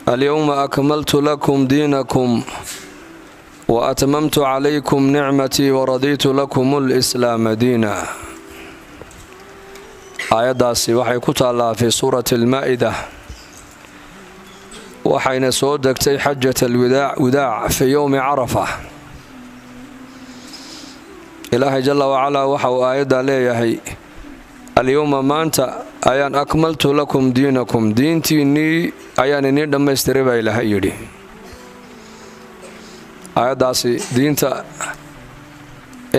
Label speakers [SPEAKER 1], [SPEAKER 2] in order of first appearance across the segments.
[SPEAKER 1] اليوم أكملت لكم دينكم وأتممت عليكم نعمتي ورضيت لكم الإسلام دينا. آياداسي waxay ku taalaa fi suurati al-Maa'ida waxayna soo degtay xajjat al-wadaac fi yawm Arafah. Ilaahay jalla wa ala waxa uu aayada leeyahay al-yawma maanta ayaan akmaltu lakum diinakum diintiinii ayaan idin dhammaystiray baa Ilaahay yidhi. aayadaasi diinta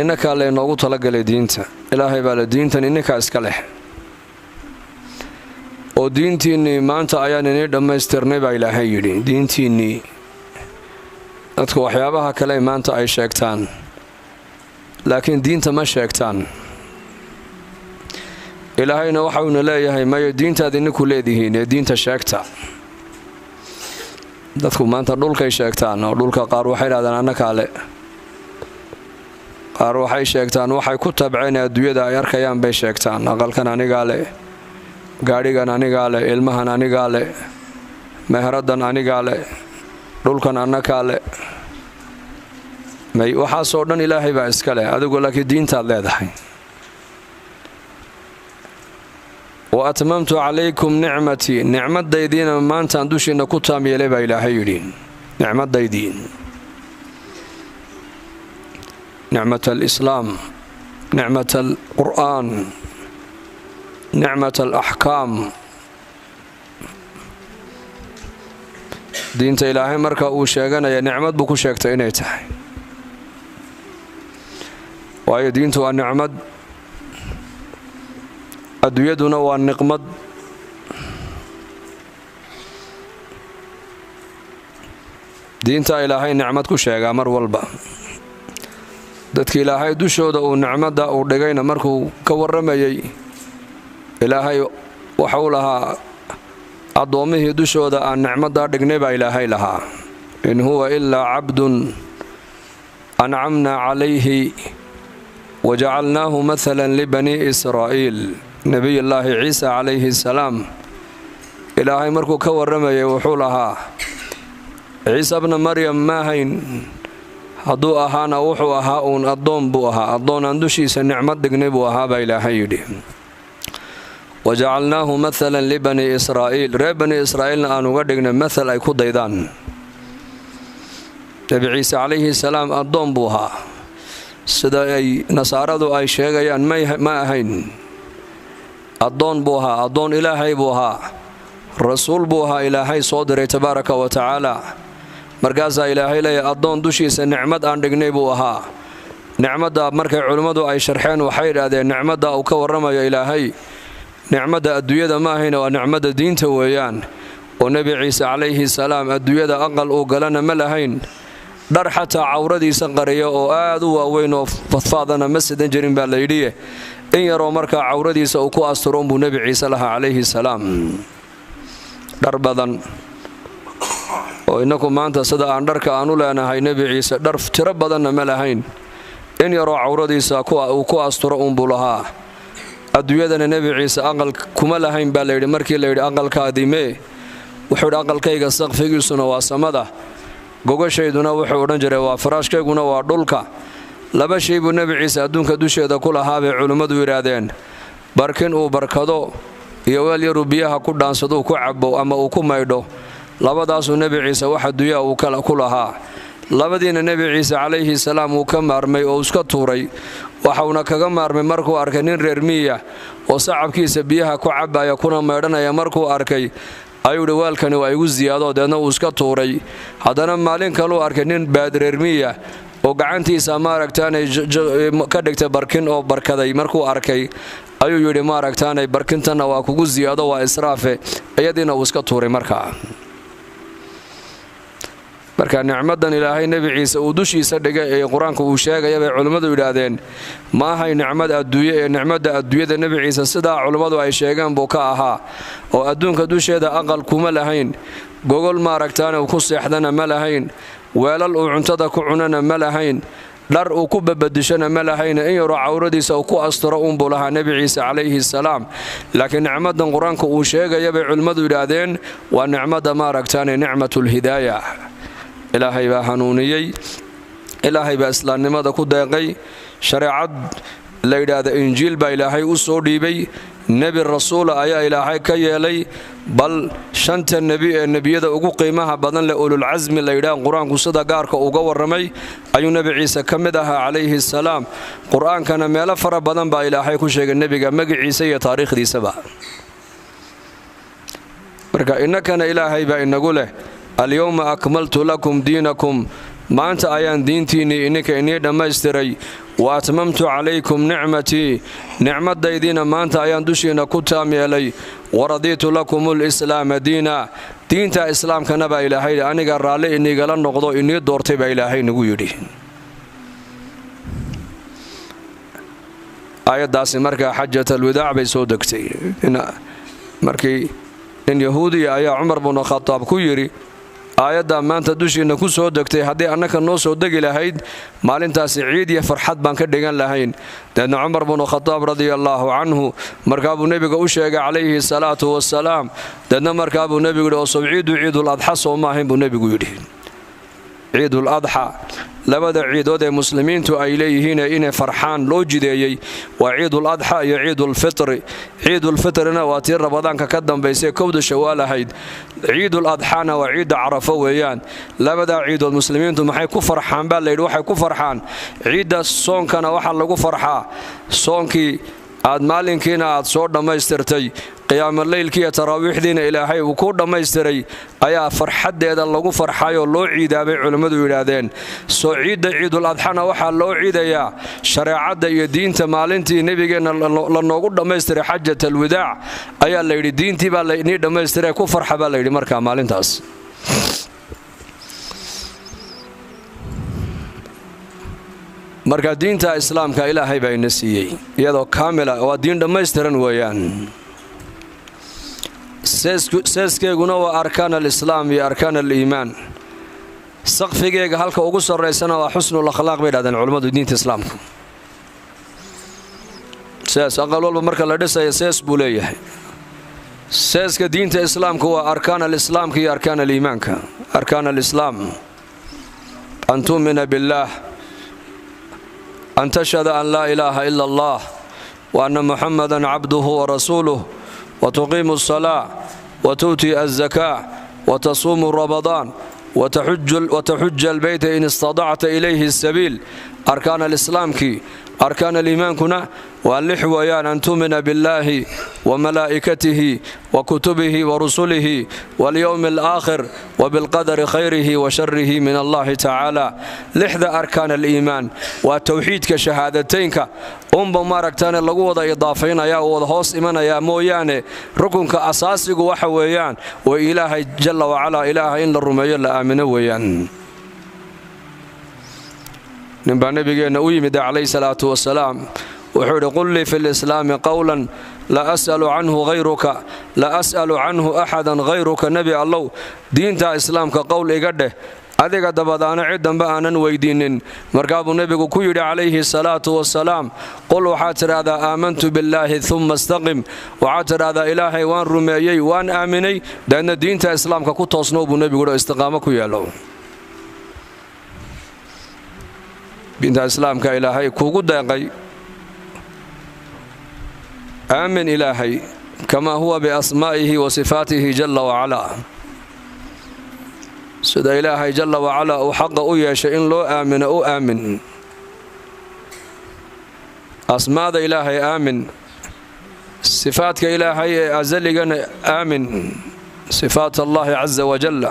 [SPEAKER 1] innaka la inoogu talagalay diinta Ilaahay baa la diintan innaka iska leh oo diintiinii maanta ayaan idin dhammaystirnay baa Ilaahay yidhi. diintiinii dadku waxyaabaha kale maanta ay sheegtaan laakiin diinta ma sheegtaan. ilaahayna waxa uu leeyahay ma diintaad idinku leedihiin ee diinta sheegta. dadku maanta dhulkay sheegtaan oo dhulka qaar waxay raadaan annaka le qaar waxay sheegtaan waxay ku tabceen adduunyada ay arkayaan bay sheegtaan. aqalkan aniga le gaarigan aniga le ilmahan aniga le mehradan aniga le dhulkan annaka le may waxa soo dhan ilaahay baa iska leh adigu laakiin diintaad leedahay. وأتممت عليكم نعمتي نعمة ديدين ما أنت عندوش إنك تامي لي بإله يدين نعمة ديدين نعمة الإسلام نعمة القرآن نعمة الأحكام دينت إلهي مركا وشيغانا يا نعمة بكو شيغتا إنيته وهي دينتو النعمة adduunyaduna waa niqmad. diinta ilaahay nicmad ku sheegaa mar walba. dadka ilaahay dushooda uu nicmada uu dhigayna markuu ka waramayay ilaahay waxa uu lahaa adoomihii dushooda aan nicmada dhignay baa ilaahay lahaa in huwa illaa cabdun an'amna calayhi wajacalnaahu mathalan libani israa'iil. نبي الله عيسى عليه السلام إلهي مركو كورمي وحولها عيسى ابن مريم ما هين هدو أهانا وحو أهاون الضون بوها الضون أندوشي سنعمد دقنبوها بإلهي يدي وجعلناه مثلا لبني إسرائيل ربني إسرائيل أنو قدقنا مثل أيكو ديدان نبي عيسى عليه السلام الضون بوها سدا أي نصاردو أي شيغيان ما هين addoon buu ahaa addoon ilaahay buu ahaa rasuul buu ahaa ilaahay soo diray tabaaraka wa tacaala. markaasaa ilaahay leeyahay addoon dushiisa nicmad aan dhignay buu ahaa. nicmadda markay culimmadu ay sharxeen waxay yidhaahdeen nicmadda uu ka warramayo ilaahay nicmadda adduunyada ma ahayna waa nicmadda diinta weeyaan. oo nebi ciise calayhi salaam adduunyada aqal uu galana ma lahayn dhar xataa cawradiisa qariya oo aad u waaweyn oo fadfaadana ma sidan jirin baa la yidhi in yaroo markaa cawradiisa uu ku asturoon buu nebi ciise lahaa calayhi salaam. dhar badan oo innaku maanta sida aan dharka aanu leenahay nebi ciise dhar tiro badanna ma lahayn in yaroo cawradiisa uu ku asturo unbuu lahaa. adduunyadana nebi ciise aqal kuma lahayn baa layidhi. markii layidhi aqalkaadii mee wuxuu yidhi aqalkayga saqfigiisuna waa samada gogashayduna wuxuu odhan jiray waa faraashkayguna waa dhulka. laba shay buu nebi ciise adduunka dusheeda ku lahaa bay culimmadu yidhaahdeen barkin uu barkado iyo weel yaruu biyaha ku dhaansaduu ku cabbo ama uu ku maydho. labadaasuu nebi ciise wax adduunyaha uu ku lahaa. labadiina nebi ciise calayhi salaam uu ka maarmay oo iska tuuray. waxauna kaga maarmay markuu arkay nin reer miya oo sacabkiisa biyaha ku cabbaya kuna maydhanaya markuu arkay ayuu yidhi weelkani waa igu ziyaado deedna uu iska tuuray. haddana maalin kaluu arkay nin baadreer miya oo gacantiisa maaragtaanay ka dhigtay barkin oo barkaday markuu arkay ayuu yidhi maaragtaanay barkintanna waa kugu ziyaado waa israafe iyadiina uu iska tuuray. marka nicmadan ilaahay nebi ciise uu dushiisa dhigay ee qur-aanka uu sheegaya bay culimmadu yidhaahdeen ma ahay nicmad adduunye ee nicmadda adduunyada nebi ciise sidaa culimmadu ay sheegeen buu ka ahaa. oo adduunka dusheeda aqal kuma lahayn gogol maaragtaana uu ku seexdana ma lahayn weelal uu cuntada ku cunana ma lahayn dhar uu ku babadishana ma lahayna in yaroo cawradiisa uu ku asturo uunbuu lahaa nebi ciise calayhi salaam laakiin nicmadan qur-aanka uu sheegaya bay culimmadu yidhaahdeen waa nicmada maaragtaane nicmatulhidaaya ilaahay baa hanuuniyey ilaahay baa islaamnimada ku deeqay shareecad la yidhaahda injiil baa ilaahay u soo dhiibay nebi rasuula ayaa ilaahay ka yeelay bal shanta nebi ee nebiyada ugu qiimaha badan leh ululcasmi la yidhaah qur-aanku sida gaarka uga warramay ayuu nebi ciise ka mid ahaa calayhi salaam qur-aankana meelo fara badan baa ilaahay ku sheegay nebiga magaciisa iyo taariikhdiisaba marka innakana ilaahay baa inagu leh alyawma akmaltu lakum diinakum maanta ayaan diintiinnii ininka inii dhammaystiray wa atmamtu calaykum nicmatii nicmadaydiina maanta ayaan dushiinna ku taam yeelay waradiitu lakum lislaama diina diinta islaamkana baa ilaahay aniga raalli inigala noqdo inii doortay baa ilaahay nagu yidhi aayaddaasi markaa xajat alwadaac bay soo degtay markii nin yahuudiya ayaa cumar bnu khataab ku yidhi aayaddaa maanta dushiinna ku soo degtay haddii annaka noo soo degi lahayd maalintaasi ciid iyo farxad baan ka dhigan lahayn deedna cumar bnu khataab radiallaahu canhu markaa buu nebiga u sheegay calayhi salaatu wasalaam deedna markaa buu nebigu yidhi oo sow ciidu ciiduladxa soo maahayn buu nebigu yidhi ciiduladxa labada ciidood ee muslimiintu ay leeyihiin inay farxaan loo jideeyey waa ciiduladxa iyo ciidulfitri ciidulfitrina waa tii ramadaanka ka dambaysay kowda shawaal ahayd ciiduladxana waa ciidda carafo weeyaan labadaa ciidood muslimiintu maxay ku farxaan baa layidhi waxay ku farxaan ciidda soonkana waxaa lagu farxaa soonkii aad maalinkiina aad soo dhammaystirtay qiyaamaleylkiiyo taraawiixdiina ilaahay uu ku dhammaystiray ayaa farxaddeeda lagu farxayoo loo ciidaabay culimmadu yidhaahdeen soo ciidda ciiduladxana waxaa loo ciidayaa shareecadda iyo diinta maalintii nebigeenna la noogu dhammaystiray xajat alwadaac ayaa layidhi diintii baa lainii dhammaystiray ku farxa baa layidhi markaa maalintaas marka diinta islaamka ilaahay baa ina siiyey iyadoo kaamila waa diin dhammaystiran weeyaan seeskeeguna waa arkaan alislaam iyo arkaan aliimaan saqfigeega halka ugu sarraysana waa xusnul akhlaaq bay dhahdeen culammadu diinta islaamku sees aqal walba marka la dhisaya sees buu leeyahay seeska diinta islaamku waa arkaan alislaamka iyo arkaan aliimaanka arkaan alislaam an tu'mina billaah أن تشهد أن لا إله إلا الله وأن محمدًا عبده ورسوله وتقيم الصلاة وتؤتي الزكاة وتصوم رمضان وتحج البيت إن استطعت إليه السبيل أركان الإسلام كي أركان الإيمان كنا واللحويان أن تؤمن بالله وملائكته وكتبه ورسله واليوم الآخر وبالقدر خيره وشره من الله تعالى لحظة أركان الإيمان والتوحيد كشهادتين ماركتان اللقوة إضافين يا وضحوص إيمان يا مويان ركن كأساسي وحويان وإله جل وعلا إله إلا الرمي الآمن ويان نبى نبينا ويمد عليه الصلاة والسلام وحول قل لي في الإسلام قولا لا أسأل عنه غيرك لا أسأل عنه أحدا غيرك نبي الله دين تا إسلام كقول إقده أذيك دبضانا عدا بأنا ويدين مرقاب النبي كيد عليه الصلاة والسلام قل وحاتر هذا آمنت بالله ثم استقم وحاتر هذا إلهي وان رميي وان آمني لأن دين تا إسلام ككوت تصنوب النبي قل استقامك يالو دين تا إسلام كإلهي كوكو داقي آمن إلهي كما هو بأسمائه وصفاته جل وعلا سيدا إلهي جل وعلا وحق أيش إن لو آمن أو آمن أسماء إلهي آمن صفاتك إلهي أزلقنا آمن صفات الله عز وجل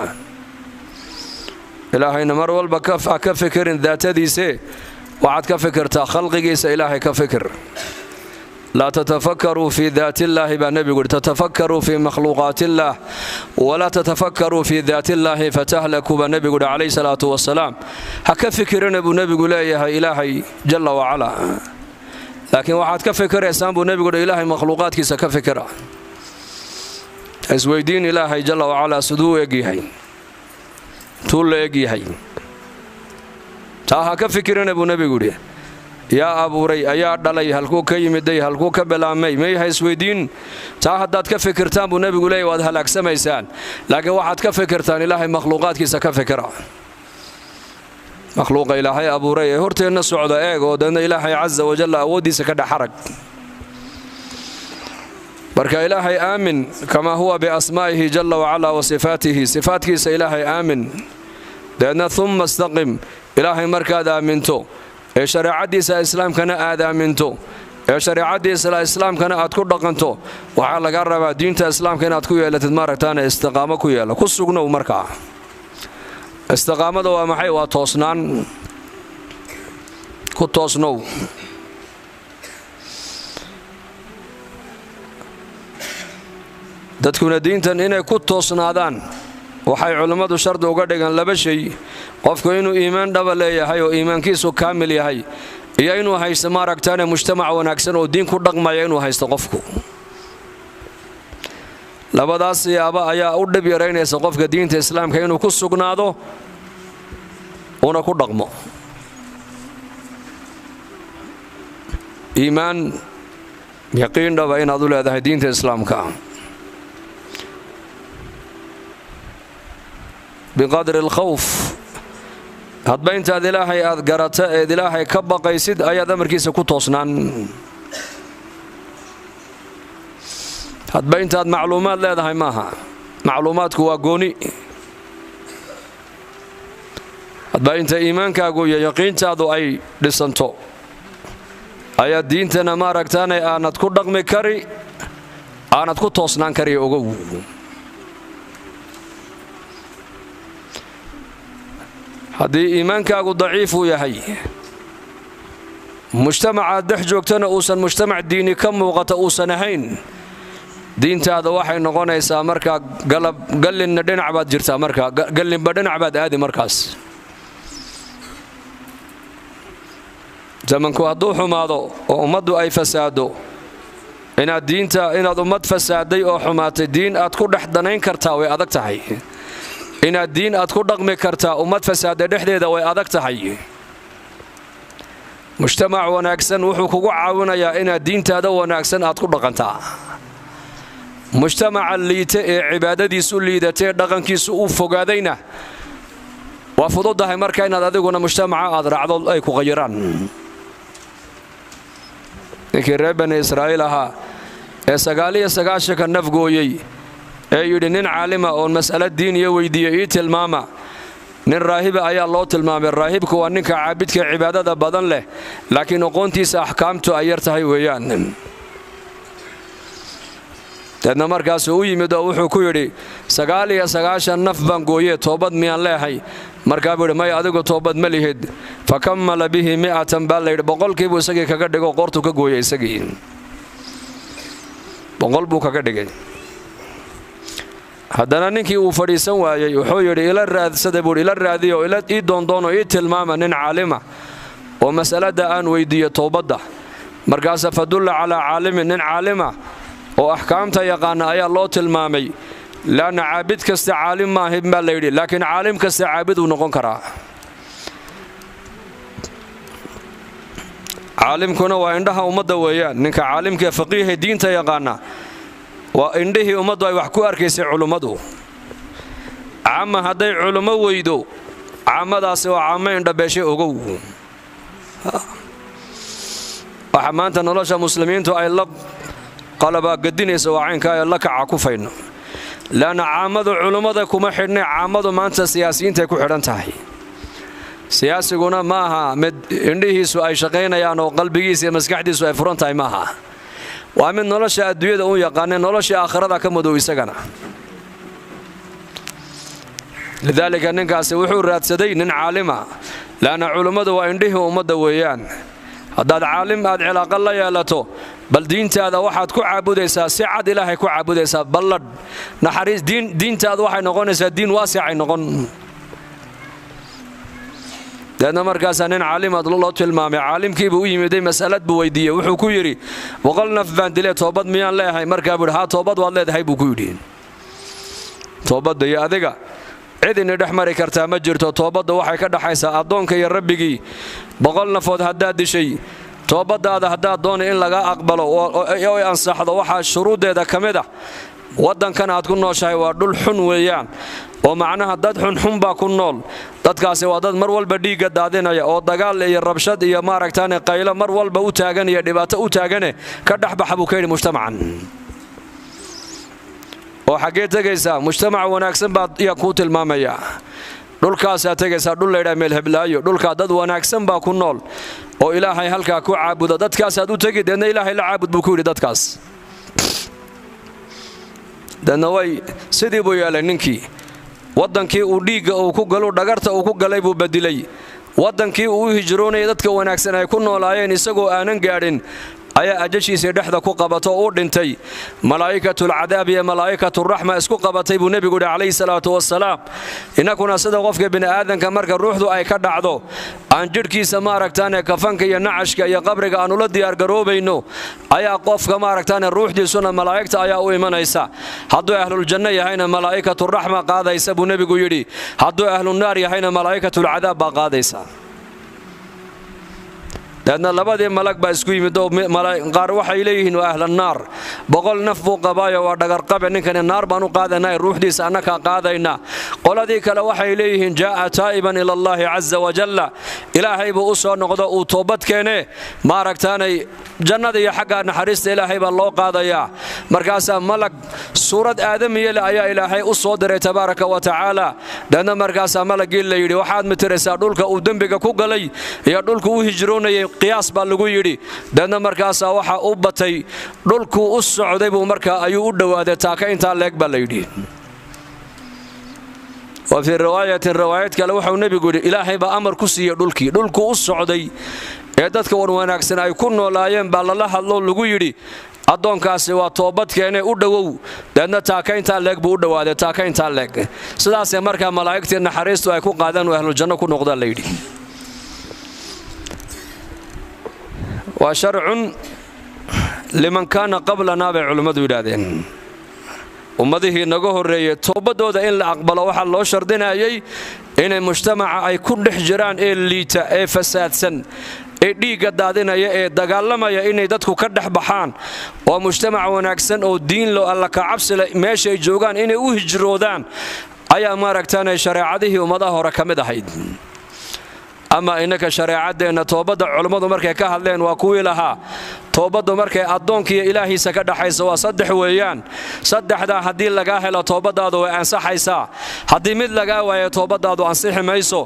[SPEAKER 1] إلهي نمر والبكف أكفكر ذات ذي سي وعد كفكر تا خلقك إلهي كفكر لا تتفكروا في ذات الله بنبي قل تتفكروا في مخلوقات الله ولا تتفكروا في ذات الله فتهلكوا بنبي قل عليه الصلاة والسلام هكفكرنا بنبي قل يا إلهي جل وعلا لكن واحد كفكر إنسان بنبي قل إلهي مخلوقات كيس كفكر أزويدين إلهي جل وعلا سدو يجيهي طول يجيهي taaha ka fikirina buu nabigu yiri yaa abuuray ayaa dhalay halkuu ka yimiday halkuu ka bilaamay may haysweydiin taa haddaad ka fikirtaan buu nabigu leeyahay waad halaagsamaysaan laakiin waxaad ka fikirtaan ilaahay makhluuqaadkiisa ka fikira makhluuqa ilaahay abuuray ee horteena socda eeg oo dana ilaahay azza wa jalla awoodiisa ka dhaxarag marka ilaahay aamin kama huwa bi asmaa'ihi jalla wa ala wa sifaatihi sifaatkiisa ilaahay aamin dana thumma istaqim ilaahay markaad aaminto ee shariicadiisa islaamkana aad aaminto ee shariicadiisa islaamkana aad ku dhaqanto waxa laga rabaa diinta islaamka inaad ku yeelatid maaragtaan istiqaamo ku yeelo ku sugnow markaa istiqaamada waa maxay waa toosnaan ku toosnow dadkuna diintan inay ku toosnaadaan waxay culimadu shardi uga dhigan laba shay qofku inuu iimaan dhaba leeyahay oo iimaankiisu kaamil yahay iyo inuu haysto maaragtaan mujtamac wanaagsan oo diin ku dhaqmaya inuu haysto qofku labadaas yaaba ayaa u dhib yareynaysa qofka diinta islaamka inuu ku sugnaado una ku dhaqmo iimaan yaqiin dhaba inaad u leedahay diinta islaamka بقدر الخوف hadba intaad ilaahay aad garata ee ilaahay ka baqaysid ayaad amarkiisa ku toosnaan hadba intaad macluumaad leedahay maaha macluumaadku waa gooni hadba inta iimaankaagu iyo yaqiintaadu ay dhisanto ayaad diintana maaragtaan aanad ku dhaqmi kari aanad ku toosnaan kari ogow haddii iimaankaagu daciif uu yahay mujtamacaad dhex joogtana uusan mujtamac diini ka muuqata uusan ahayn diintaada waxay noqonaysaa markaa gallinna dhinac baad jirtaa markaa gallinba dhinac baad aadi markaas zamanku hadduu xumaado oo ummaddu ay fasaado inaad ummad fasaaday oo xumaatay diin aad ku dhex danayn kartaa way adag tahay inaad diin aad ku dhaqmi kartaa ummad fasaada dhexdeeda way adag tahay mujtamac wanaagsan wuxuu kugu caawinayaa inaad diintaada wanaagsan aad ku dhaqantaa mujtamaca liita ee cibaadadiisu liidatay dhaqankiisu u fogaadayna waa fududahay marka inaad adiguna mujtamaca aad raacdo ay ku qayiraan ninkii reer bani israa'iil ahaa ee 99 nafgooyay ee yidhi nin caalima oo mas'alo diiniya weydiiyay ii tilmaama nin raahiba ayaa loo tilmaamay raahibku waa ninka caabidka cibaadada badan leh laakiin aqoontiisa ahkaamtu ay yar tahay weeyaan dadna markaas uu yimid oo wuxuu ku yidhi 99 naf baan gooyay toobad miyaan leeyahay markaa buu may adigu toobad ma lihid fakamala bihi 100 baa la yidhi boqolkiibu isagii kaga dhigo qortu ka gooyay isagii boqol buu kaga dhigay haddana ninkii uu fadhiisan waayay wuxuu yidhi ila raadsada buu ila raadiyo ila ii doondoono ii tilmaama nin caalima oo mas'alada aan weydiiyo toobada markaas fadulla ala caalimin nin caalima oo ahkaamta yaqaan ayaa loo tilmaamay laana caabid kasta caalim ma ahib ma leeydi laakiin caalim kasta caabid uu noqon karaa caalimkuna waa indhaha ummadda weeyaan ninka caalimka faqiih diinta yaqaana waa indhihii ummaddu ay wax ku arkaysay culimadu ama haday culimo weydo caamadaasi waa caamo indhabeeshay ogow waxa maanta nolosha muslimiintu ay la qalaba gadinayso waa caynka ay la kaca ku fayno laana caamadu culimada kuma xidhnay caamadu maanta siyaasiyiinta ku xidhan tahay siyaasiguna maaha mid indhihiisu ay shaqeynayaan oo qalbigiisa iyo maskaxdiisu ay furan tahay maaha waa mid nolosha adduunyada uu yaqaan nolosha aakhirada ka madow isagana lidaalika ninkaasi wuxuu raadsaday nin caalima laana culimadu waa indhihii ummadda weeyaan haddaad caalim aad cilaaqo la yeelato bal diintaada waxaad ku caabudaysaa si cad ilaahay ku caabudaysaa balladh naxariis diintaada waxay noqonaysaa diin waasicay noqon dadna markaas nin caalim aad loo tilmaamay caalimkii buu yimiday mas'alad buu weydiiyay wuxuu ku yiri boqol naf baan dilay toobad miyaan leeyahay markaa buu ha toobad waad leedahay buu ku yiri toobad iyo adiga cidina dhexmari kartaa ma jirto toobadda waxay ka dhaxaysaa addoonka iyo rabbigii 100 nafood haddaad dishay toobadaada haddaad doonay in laga aqbalo oo ansaxdo waxaa shuruudeeda ka mid ah waddankan aad ku nooshahay waa dhul xun weeyaan oo macnaha dad xunxun baa ku nool dadkaasi waa dad mar walba dhiigga daadinaya oo dagaal iyo rabshad iyo maaragtaan qaylo mar walba u taagan iyo dhibaato u taagane ka dhaxbaxa buu ka yidhi mujtamacan oo xaggee tegaysaa mujtamac wanaagsan baad iya kuu tilmaamaya dhulkaasaa tegaysaa dhul laydhaa meel heblaayo dhulkaa dad wanaagsan baa ku nool oo ilaahay halkaa ku caabuda dadkaasaad u tegi deedna ilaahay la caabud buu ku yidhi dadkaas deedna way sidii buu yeelay ninkii waddankii uu dhiigga uu ku galo dhagarta uu ku galay buu bedilay waddankii uu u hijroonayay dadka wanaagsan ay ku noolaayeen isagoo aanan gaadhin ayaa ajashiisii dhexda ku qabato oo u dhintay malaa'ikatul cadaab iyo malaa'ikatul raxma isku qabatay buu nebigu yidhi calayhi salaatu wassalaam innakuna sida qofka bini'aadanka marka ruuxdu ay ka dhacdo aan jidhkiisa maaragtaane kafanka iyo nacashka iyo qabriga aan ula diyaargaroobayno ayaa qofka maaragtaane ruuxdiisuna malaa'igta ayaa u imanaysa hadduu ahluljanno yahayna malaa'ikatul raxma qaadaysa buu nebigu yidhi hadduu ahlunaar yahayna malaa'ikatul cadaab baa qaadaysa لأن لبدي ملك باسكو يمدو قار waxay leeyihiin waa ahlan naar 100 naf buu qabaayo waa dhagar qabe ninkan naar baanu qaadanay ruuxdiisa anaka qaadayna qoladii kale waxay leeyihiin jaa taiban ila Allah azza wa jalla ilaahay buu soo noqdo uu toobad keene ma aragtaanay jannada iyo xagga naxariista ilaahay baa loo qaadaya markaas malak suurad aadamiye ayaa ilaahay u soo diray tabaaraka wa taala dana markaas malagii la yiri waxaad mitiraysaa dhulka uu dambiga ku galay iyo dhulka uu hijroonayay qiyaas baa lagu yiri dana markaas waxa uu batay dhulku u socday buu markaa ayuu u dhawaaday taaka inta leeg baa la yiri وفي رواية kale wuxuu nabigu yiri ilaahay baa amar ku siiyay dhulku u socday ee dadka wanaagsan ay ku noolaayeen baa la hadlo lagu yiri adoonkaasi waa toobad keenay u dhawow dadna taaka inta leeg buu u dhawaaday taaka inta leeg sidaas markaa malaa'iktii naxariistu ay ku qaadaan ahlul janno ku noqdaan la yiri وشرع لمن كان قبلنا بعلماء يرادين ummadihii naga horeeyay toobadooda in la aqbalo waxa loo shardinayay in mujtamaca ay ku dhex jiraan ee liita ee fasaadsan ee dhiiga daadinaya ee dagaalamaya inay dadku ka dhex baxaan oo mujtamac wanaagsan oo diin loo alla ka cabsila meesha ay joogaan inay u hijroodaan ayaa maaragtaan shariicadihii ummadaha hore kamid ahayd ama inaka shariicadeena toobada culimadu markay ka hadleen waa kuwii lahaa toobadu markay adoonkiyo ilaahiisa ka dhaxayso waa saddex weeyaan saddexda hadii laga helo toobadaadu way ansaxaysaa hadii mid laga waayo toobadaadu ansixi mayso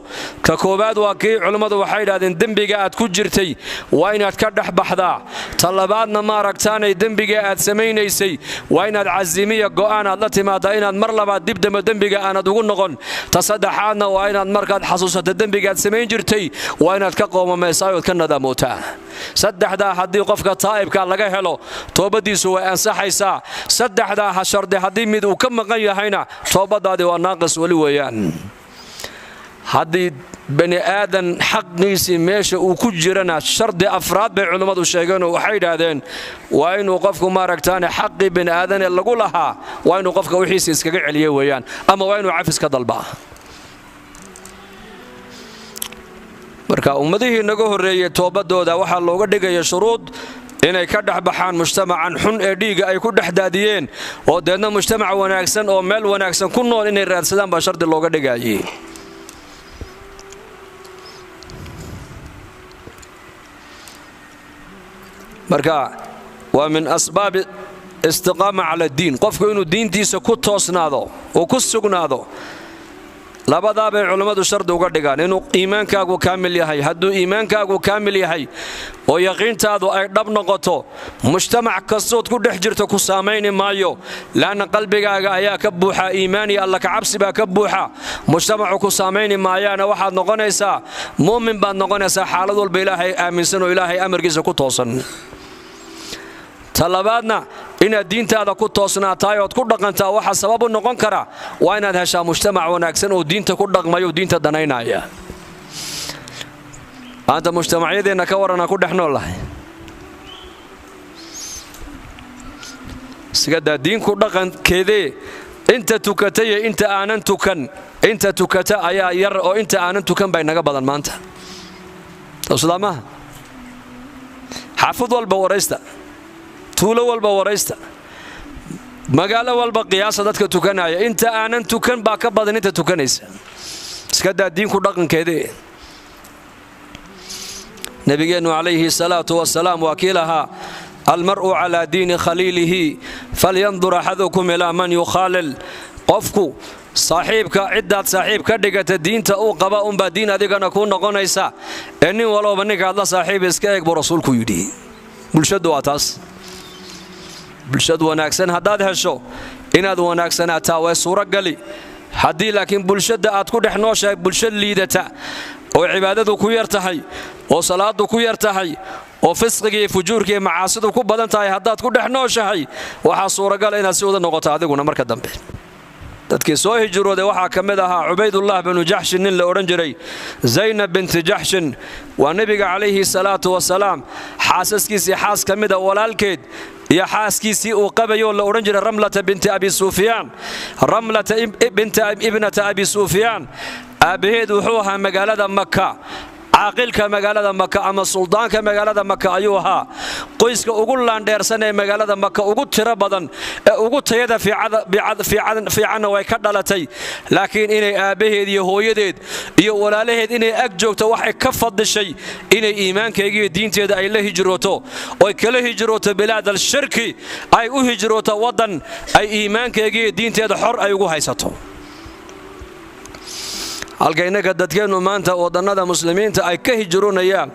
[SPEAKER 1] ka koobaad waa kii culimadu waxay yiraahdeen dambiga aad ku jirtay waa inaad ka dhax baxdaa talabaadna ma aragtaanay dambiga aad sameeysay waa inaad cazimiya go'aan aad la timaado inaad mar labaad dib dambiga aanad ugu noqon ta saddexaadna waa inaad markaad xasuusato dambiga aad sameyn jirtay waa inaad ka qoomamaysaa ka nadamootaa saddexda hadii qofka taa'ibka laga helo toobadiisu way ansaxaysaa saddexda ha shardi hadii mid uu ka maqan yahayna toobadaadi waa naaqis wali weeyaan hadii bani aadan xaqiisi meesha uu ku jirana shardi afraad bay culimadu sheegeen oo waxay yiraahdeen waa inuu qofku maaragtaan xaqi bani aadan lagu lahaa waa inuu qofka wixiisa iskaga celiyo weeyaan ama waa inuu cafis ka dalbaa marka ummadihii naga horeeyay toobadooda waxa looga dhigay shuruud inay ka dhaxbaxaan mujtamacan xun ee dhiiga ay ku dhaxdaadiyeen oo deedna mujtamac wanaagsan oo meel wanaagsan ku nool inay raadsadaan ba shardi looga dhigayay marka waa min asbaab istiqaama ala diin qofku inuu diintiisa ku toosnaado oo ku sugnaado labada bay culimadu shardi uga dhigaan inuu iimaankaagu kaamil yahay hadduu iimaankaagu kaamil yahay oo yaqiintaadu ay dhab noqoto mujtamac kastood ku dhex jirto ku saameyn maayo laana qalbigaaga ayaa ka buuxa iimaan iyo alla ka cabsi baa ka buuxa mujtamacu ku saameyn maayana waxaad noqonaysaa muumin baad noqonaysaa xaalad walba ilaahay aaminsan oo ilaahay amarkiisa ku toosan talabaadna inaad diintaada ku toosnaataay oo ku dhaqantaa waxa sabab u noqon kara waa inaad heshaa mujtamac wanaagsan oo diinta ku dhaqmayo diinta danaynaya anta mujtamaciyadeena ka warana ku dhaxnoolahay sigada diinku dhaqankeedee inta tukatay inta aanan tukan inta tukata ayaa yar oo inta aanan tukan bay naga badan maanta islaamaha xaafad walba waraysta tuulo walba waraysta magaalo walba qiyaasa dadka tukanaya inta aanan tukan baa ka badan inta tukanaysa iska daa diinku dhaqankeedii nabigeenu alayhi salatu wasalaam wakiilaha almar'u ala diini khaliilihi falyanzur ahadukum ila man yukhalil qofku saaxiibka cidaad saaxiib ka dhigata diinta uu qaba unba diin adigana ku noqonaysa nin walba ninka la saaxiib iska eeg buu rasuulku yidhi bulshadu waa taas bulshadu wanaagsan haddaad hesho inaad wanaagsanaataa way suuragali haddii laakiin bulshada aad ku dhex nooshahay bulshad liidata oo cibaadadu ku yar tahay oo salaadu ku yar tahay oo fisqiga iyo fujuurka iyo macaasidu ku badan tahay haddaad ku dhex nooshahay waxaa suuragal inaad si wada noqoto adiguna marka dambe dadkii soo hijrooday waxaa ka mid ahaa Ubaydullah bin Jahsh nin la oran jiray Zaynab bint Jahsh waa nabiga calayhi salaatu wasalaam xaasaskiisii xaas ka mid ah walaalkeed iyo xaaskiisii uu qabayo la oran jiray Ramlata bint Abi Sufyan Ramlata bint ibnata Abi Sufyan aabaheed wuxuu ahaa magaalada Makka caaqilka magaalada Makka ama suldaanka magaalada Makka ayuu ahaa qoyska ugu laandheersan ee magaalada Makka ugu tiro badan ee ugu tayada fiican way ka dhalatay laakiin inay aabaheed iyo hooyadeed iyo walaalaheed inay ag joogto waxay ka fadishay inay iimaankeega iyo diinteeda ay la hijrooto oo kala hijrooto bilaad al-shirki ay u hijrooto wadan ay iimaankeega iyo diinteeda xor ay ugu haysato halkeenaga dadkeenu maanta wadannada muslimiinta ay ka hijroonayaan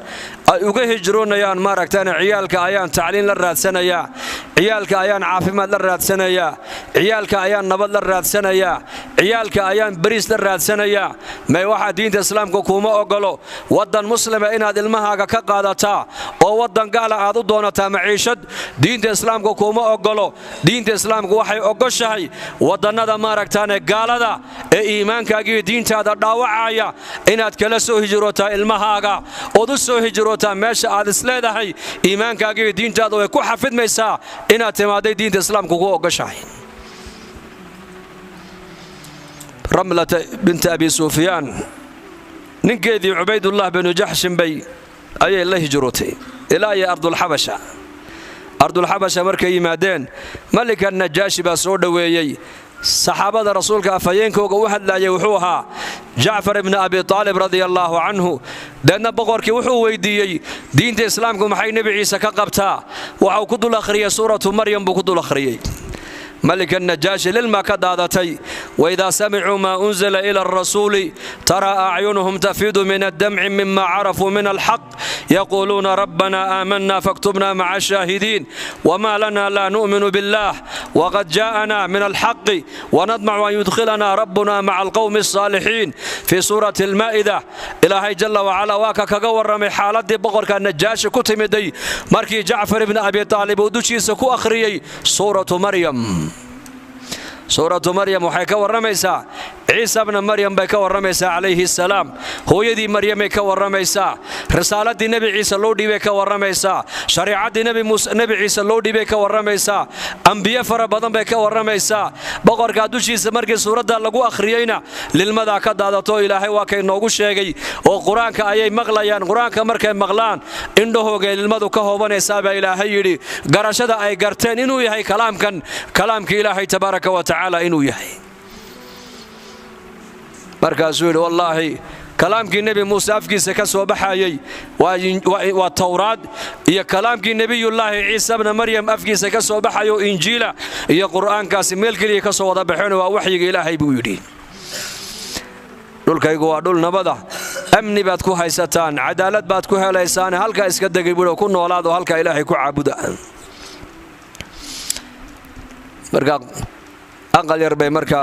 [SPEAKER 1] ay uga hijroonayaan maaragtaan ciyaalka ayaan tacliin la raadsanaya ciyaalka ayaan caafimaad la raadsanaya ciyaalka ayaan nabad la raadsanaya ciyaalka ayaan bariis la raadsanaya may waxa diinta islaamku kuma ogolo wadan muslima inaad ilmahaaga ka qaadataa oo wadan gaala aad u doonataa maciishad diinta islaamku kuma ogolo diinta islaamku waxay ogoshahay wadannada maaragtaan gaalada ee iimaankaaga iyo diintaada dhaawacaya inaad kala soo hijrootaa ilmahaaga oo u soo hijrootaa meesha aad isleedahay iimaankaaga iyo diintaada way ku xafidmaysaa inaad timaaday diinta islaamku ku ogoshahay Ramlata bint Abi Sufyan ninkeedii Ubaydullah bin Jahsh bay ayay la hijrootay ilaa ay ardul Habasha markay yimaadeen malika Najaashi baa soo dhaweeyay saxaabada rasuulka afayeenkooga u hadlayay wuxuu ahaa Ja'far ibn Abi Talib radiyallahu anhu dadna boqorkii wuxuu weydiiyay diinta islaamku maxay nabi Ciise ka qabtaa waxa uu ku dul akhriyay suuratu Maryam buu ku dul akhriyay ملك النجاشي للما كدادتي وإذا سمعوا ما أنزل إلى الرسول ترى أعينهم تفيض من الدمع مما عرفوا من الحق يقولون ربنا آمنا فاكتبنا مع الشاهدين وما لنا لا نؤمن بالله وقد جاءنا من الحق ونطمع أن يدخلنا ربنا مع القوم الصالحين في سورة المائدة إلهي جل وعلا واكا كغور رمي حالة بقر كان النجاشي كتمدي مركي جعفر بن أبي طالب ودوشي سكو أخريي سورة مريم سورة مريم waxay ka waramaysaa Ciisa ibn Maryam bay ka waramaysaa alayhi salaam hooyadii Maryam ay ka waramaysaa risaaladii nabi Ciisa loo dhiibay ka waramaysaa shariicadii nabi Ciisa loo dhiibay ka waramaysaa anbiya fara badan bay ka waramaysaa boqorka dushiisa markii suurada lagu akhriyayna lilmada ka daadato Ilaahay waa kay noogu sheegay oo quraanka ayay maqlayaan quraanka markay maqlaan indhahooga lilmadu ka hoobanaysaa baa Ilaahay yiri garashada ay garteen inuu yahay kalaamka Ilaahay tabaaraka wa ta'ala inuu yahay markaasuu yidhi wallaahi kalaamkii nebi muuse afkiisa ka soo baxayay waa tawraad iyo kalaamkii nebiyullaahi ciisa ibn maryam afkiisa ka soo baxayo injiila iyo qur'aankaasi meel keliya ka soo wada baxeen waa waxyiga ilaahay buu yidhi dhulkaygu waa dhul nabada amni baad ku haysataan cadaalad baad ku helaysaan halka iska degay buu ku noolaado halka ilaahay ku caabuda marka aqal yar bay marka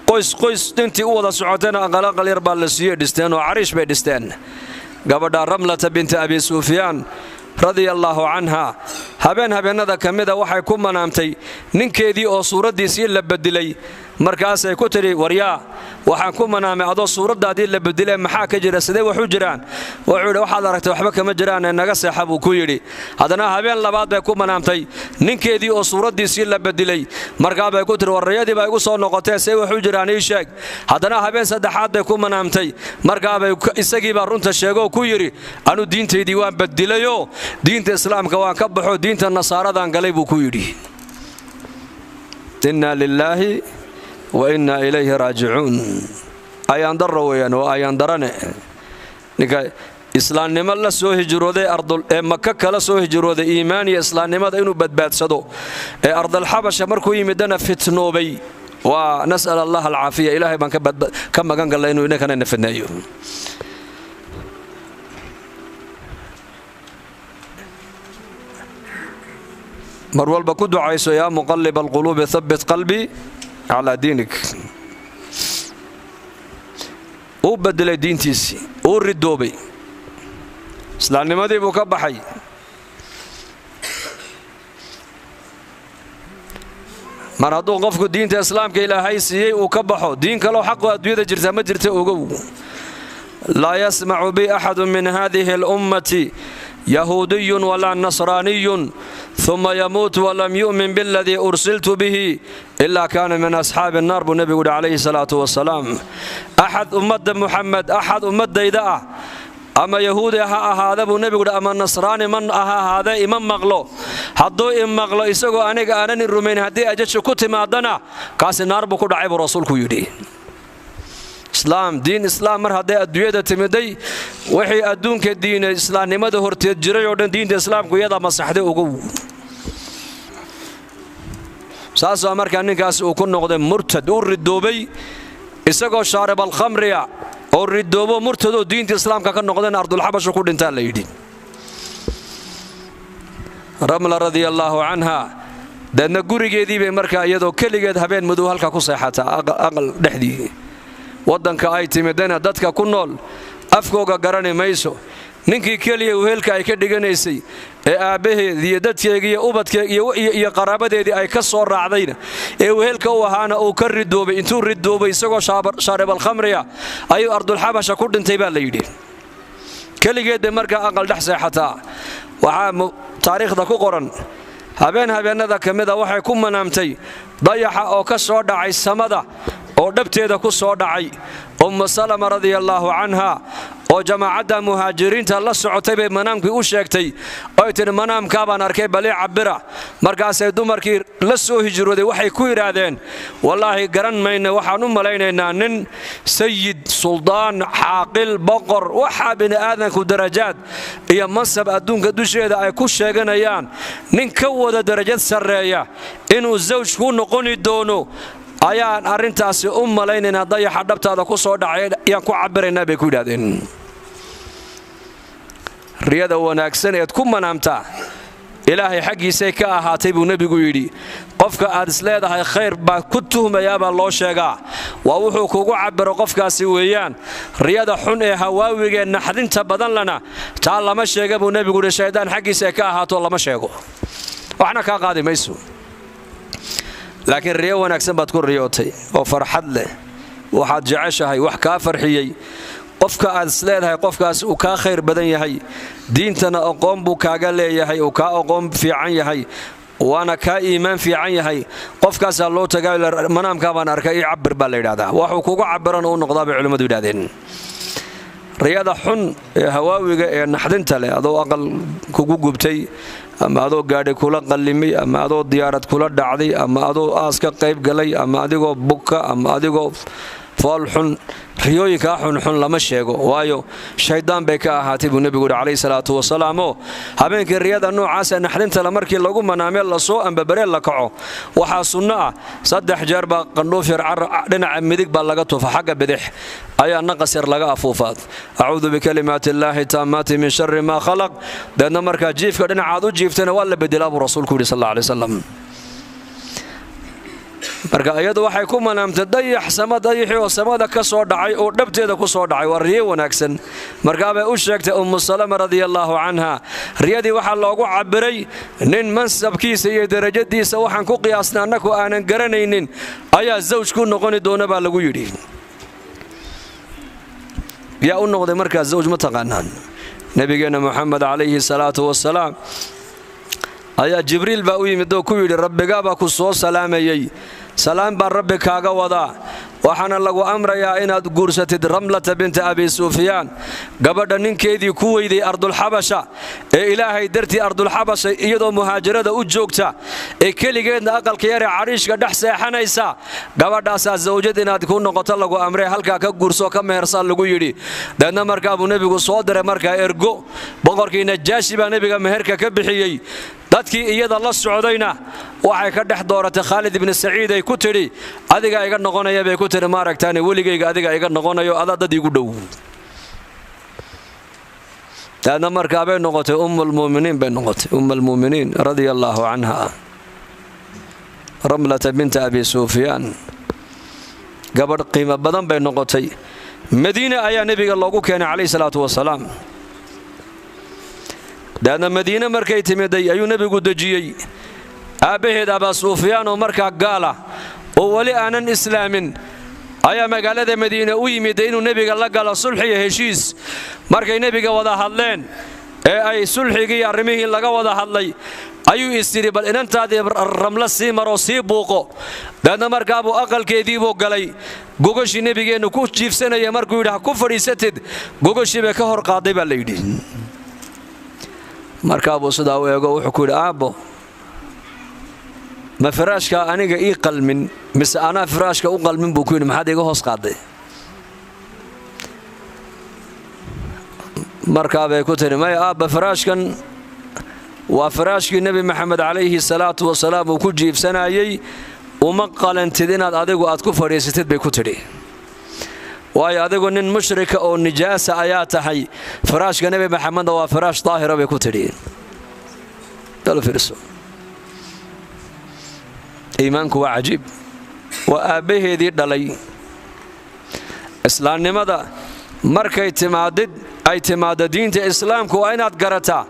[SPEAKER 1] qoys intii u wada socotana aqal yar baa la siiyay dhisteen oo cariish bay dhisteen gabadha Ramlata bint Abi Sufyan radiyallahu anha habeenada kamida waxay ku manaamtay ninkeedii oo suuradiisii la bedilay markaasay ku tiri waryaa waxaan ku manaamay adoo suuradaadii la bedilay maxaa ka jira sidee wax u jiraan wuxuu yidhi waxaad aragtay waxba kama jiraan naga seexa buu ku yidhi haddana habeen labaad bay ku manaamtay ninkeedii oo suuradiisii la bedilay markaa bay ku tiri warrayadii baa igu soo noqotee see wax u jiraan ii sheeg haddana habeen saddexaad bay ku manaamtay markaa bay isagii baa runta sheegoo ku yidhi anu diintaydii waan bedilayoo diinta islaamka waan ka baxo diinta nasaaradan galay buu ku yidhi inna lilaahi wa inna ilayhi raajicuun ayaan darro weeyaan oo ayaan darane ninka islaamnimo la soo hijrooday ee maka kala soo hijrooday iimaan iyo islaamnimada inuu badbaadsado ee ardal xabasha markuu yimidana fitnoobay waa nas'al allah alcaafiya ilaahay baan ka magan galay inuu inankana nafadneeyo mar walba ku ducayso yaa muqallib alquluubi thabbit qalbii calaa diinik uu bedelay diintiisii uu ridoobay islaamnimadii buu ka baxay mar hadduu qofku diinta islaamka ilaahay siiyey uu ka baxo diin kaloo xaqoo adduunyada jirta ma jirta ogow laa yasmacu bi axadun min hadihi alummati yahuudiyun walaa nasraaniyun ثم يموت ولم يؤمن بالذي أرسلت به إلا كان من أصحاب النار بالنبي عليه الصلاة والسلام أحد أمة محمد أحد أمة إذا أما يهود هذا بالنبي أما النصراني من هذا إمام مغلو حدو إمام مغلو يسقو أنك أنني الرومين هدي أجتش كتي ما دنا كاس النار بكو عيب رسولك يدي إسلام دين إسلام مر هذا الدنيا تمدي وحي أدون كدين إسلام نمده هرتي جري ودين دين الإسلام كويدا مصحده وجو ساس أمريكا نكاس وكون نقدم مرتد والردوبي إسقى شارب الخمرية والردوبو مرتد ودين الإسلام كان نقدم أرض الحبش وكون انتهى ليدي رملة رضي الله عنها ده نقولي جدي بأمريكا يدو كل جد هبين مدوها لك كوسحة أقل دحدي waddanka ay timidana dadka ku nool afkooga garani mayso ninkii kaliya weelka ay ka dhiganaysay ee aabaheed iyo dadkeega iyo ubadkeega iyo qaraabadeedii ay ka soo raacdayna ee weelka u ahaana uu ka ridoobay intuu ridoobay isagoo shaarib al-khamriya ayuu ardul xabasha ku dhintay baa la yidhi kaligeed markaa aqal dhex seexataa waxaa taariikhda ku qoran habeenada kamida waxay ku manaamtay dayaxa oo ka soo dhacay samada oo dhabteeda ku soo dhacay salama radiyallahu anha oo jamaacada muhaajiriinta la socotay bay manaamkii u sheegtay oo tii manaamka baan arkay bali cabira markaas ay dumarkii la soo hijrooday waxay ku yiraahdeen wallahi garan mayna waxaan u maleynaynaa nin sayid suldaan xaaqil boqor waxa bini aadanku darajaad iyo mansab adduunka dusheeda ay ku sheeganayaan nin ka wada darajad sareeya inuu zawjku noqoni doono ayaan arintaasi u malaynayna dayaxa dhabtaada ku soo dhacay ayaan ku cabiraynaa bay ku yiraahdeen riyada wanaagsan ee ku manaamta ilaahay xaqiisa ka ahaatay buu nabigu yiri qofka aad isleedahay khayr ba ku tuhmayaaba loo sheegaa waa wuxuu kugu cabiro qofkaasi weeyaan riyada xun ee hawaawiga naxdinta badan lana taa lama sheega buu nabigu yiri shaydaan xaqiisa ka ahaato lama sheego waxna ka qaadi mayso laakiin riyo wanaagsan baad ku riyootay oo farxad leh waxaad jeceshahay wax ka farxiyay qofka aad isleedahay qofkaas uu ka khayr badan yahay diintana aqoon buu kaaga leeyahay oo ka aqoon fiican yahay waana ka iimaan fiican yahay qofkaas loo tagay manaamka baan arkay cabir baa la yiraahdaa wuxuu kugu cabiran oo noqdaa bay culimadu yiraahdeen riyada xun ee hawaawiga ee naxdinta leh adoo aqal kugu gubtay ama adoo gaadhi kula qallimay ama adoo diyaarad kula dhacday ama adoo aaska qayb galay ama adigoo buka ama adigoo fool xun riyooyinka xun lama sheego waayo shaydaan bay ka ahaatay buu nabigu kaleey salaatu wasalaam habeenkii riyada noocaas ah naxdinta la markii lagu manaamay la soo ambabare la kaco waxa sunna ah 3 jeer ba qandhoof yar dhinaca midig ba laga tufa xagga bidix ayaa naqasir laga afuufaad a'uudu bi kalimaati illaahi taamati min sharri ma khalaq dadna marka jiifka dhinacaad u jiiftana waa la bedelaa rasuulku sallallahu alayhi wasallam marka ayadu waxay ku manaamtay dayax dayaxii oo samada ka soo dhacay oo dhabteeda ku soo dhacay waa riyo wanaagsan markaa bay u sheegtay ummu salama radiyallahu anha riyadii waxa loogu cabiray nin mansabkiisa iyo darajadiisa waxaan ku qiyaasnaa annagu aanan garanaynin ayaa zawj ku noqon doona baa lagu yidhi yaa u noqday markaa zawj ma taqaanaan nabigeena muxamed calayhi salaatu wasalaam ayaa jibriil baa u yimid oo ku yidhi rabbigaa baa ku soo salaamayey salaam baa rabbi kaaga wadaa waxaana lagu amrayaa inaad guursatid ramlata binta abi sufyaan gabadha ninkeedii ku weyday ardulxabasha ee ilaahay dartii ardulxabasha iyadoo muhaajirada u joogta ee keligeedna aqalka yare cariishka dhex seexanaysa gabadhaasaa zawjad inaad ku noqoto lagu amree halkaa ka guurso ka mehersan lagu yidhi deedna markaa buu nebigu soo diray markaa ergo boqorkii najaashi baa nebiga meherka ka bixiyey dadkii iyada la socdayna waxay ka dhex dooratay Khalid ibn Saciid ay ku tiri adiga iga noqonaya bay ku tiri ma aragtaan weligeyga adiga iga noqonayo adaa dad igu dhow taana markaa bay noqotay ummul mu'miniin radiyallahu anha ramlata bint abi sufyaan gabadh qiimo badan bay noqotay madiina ayaa nabiga loogu keenay kaleey salaatu wasalaam daana madiina markay timiday ayuu nabigu dajiyay aabaheed Abu Sufyaan oo markaa gaala oo wali aanan islaamin ayaa magaalada Madiina u yimid inuu nabiga la galo sulx iyo heshiis markay nabiga wada hadleen ee ay sulxigii arrimihii laga wada hadlay ayuu istiri bal inantaadii ramla sii maro sii buuqo daana markaa buu aqalkeedii buu galay gogoshii nabigeenu ku jiifsanaya markuu yidhi ku fadhiisatid gogoshii bay ka hor qaaday baa la yidhi markaa buu sidaa u eego wuxuu ku yidhi aabbo ma firaashka aniga ii qalmin mise anaa firaashka u qalmin buu ku yidhi maxaad iga hoos qaaday markaa bay ku tiri maya aabba firaashkan waa firaashkii nebi maxamed calayhi salaatu wasalaam uu ku jiifsanayey uma qalantid inaad adigu aad ku fadhiisatid bay ku tidhi waayo adigu nin mushrika oo nijaasa ayaa tahay firaashka nabi maxamed waa firaash daahira bay ku tidhi dalfirso iimaanku waa cajiib waa aabaheedii dhalay islaamnimada markay timaado diinta islaamku waa inaad garataa